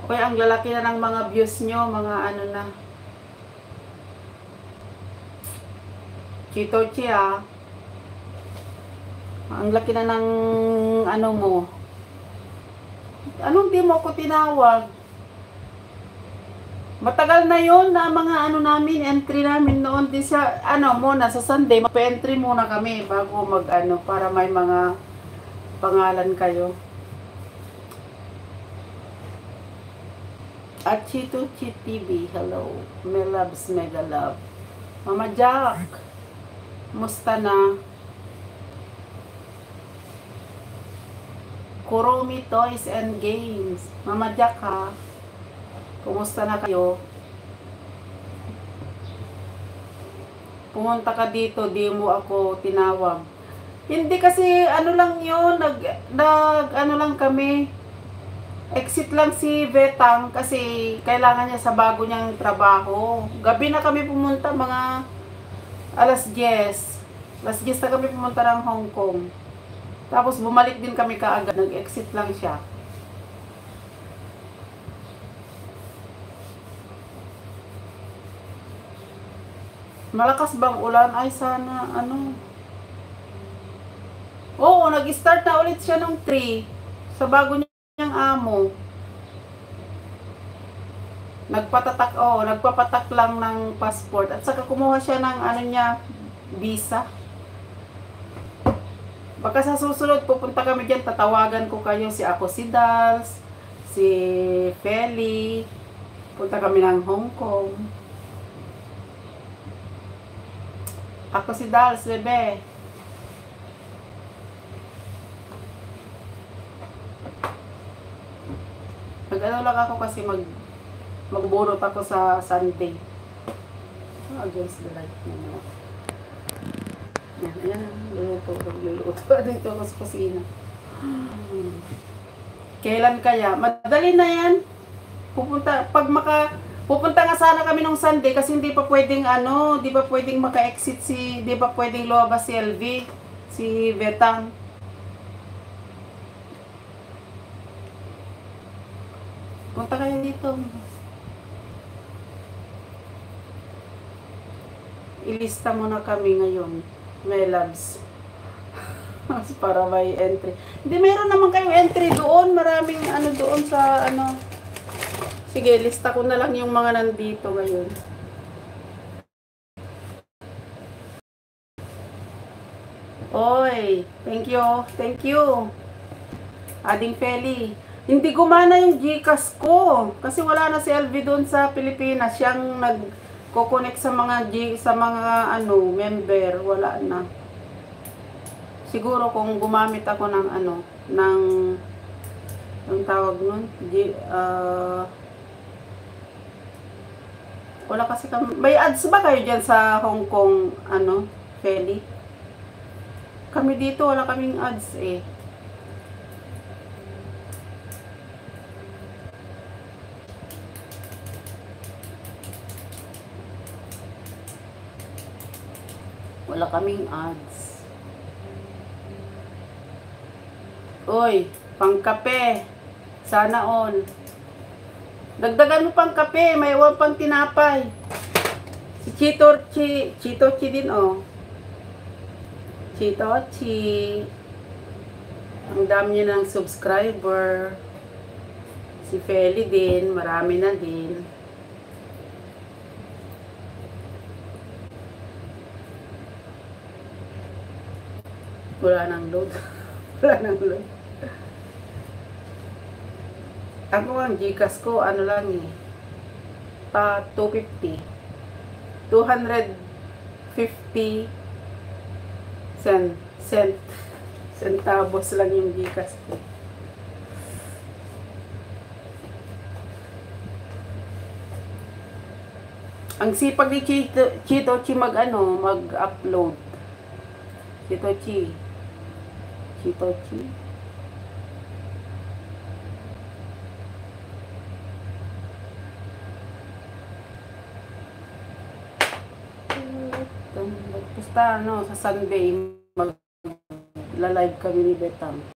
Uy, ang lalaki na ng mga views nyo, mga ano na. Chito Chi ah. Ang laki na ng ano mo. Anong di mo ako tinawag? Matagal na yon na mga ano namin, entry namin noon. Di sa, ano muna, sa Sunday, magpa-entry muna kami bago mag ano, para may mga pangalan kayo. At Chito Chi TV, hello. My loves, mega love. Mama Jack, musta na? Kuromi Toys and Games. Mama Jack ha. Kumusta na kayo? Pumunta ka dito, di mo ako tinawag. Hindi kasi ano lang yun, ano lang kami. Exit lang si Vetang kasi kailangan niya sa bago niyang trabaho. Gabi na kami pumunta, mga alas 10. Alas 10 na kami pumunta ng Hong Kong. Tapos bumalik din kami kaagad, nag-exit lang siya. Malakas bang ulan? Ay sana, ano. Oo, nag-start na ulit siya ng 3 sa bago niyang amo. Nagpapatak lang ng passport at saka kumuha siya ng ano niya, visa. Baka sa susunod pupunta kami diyan, tatawagan ko kayo, si ako, si Dals, si Feli. Punta kami ng Hong Kong. Ako si Dals, bebe. Nag-ano lang ako kasi magburot ako sa Sunday. Against the light naman. Ayan, luluto. Dito ako sa kusina. Kailan kaya? Madali na yan. Pupunta nga sana kami nung Sunday kasi hindi pa pwedeng di pa pwedeng maka-exit di pa pwedeng lumabas si LV, si Betang. Punta kayo dito. Ilista mo na kami ngayon, my loves. Para may entry. Hindi, meron naman kayong entry doon. Maraming doon sa Sige, lista ko na lang yung mga nandito ngayon. Oy, thank you. Thank you. Ading Feli. Hindi gumana yung GCash ko kasi wala na si LV doon sa Pilipinas. Siyang nagko-connect sa mga member, wala na. Siguro kung gumamit ako ng ang tawag nun, wala kasi may ads ba kayo dyan sa Hong Kong, Feli? Kami dito, wala kaming ads eh. Wala kaming ads. Uy, pangkape. Sana all. Dagdagan mo pang kape, may iwan pang tinapay. Si Chito Chi din oh. Chito Chi. Ang dami niya ng subscriber. Si Feli din, marami na din. Wala nang load. Wala nang load. Ako ang GCash ko, lang eh. 250. 250 centavos lang yung GCash ko. Ang sipag ni Chito Chi mag-upload. Chito Chi. Basta sa Sunday mag-live kami ni Betang.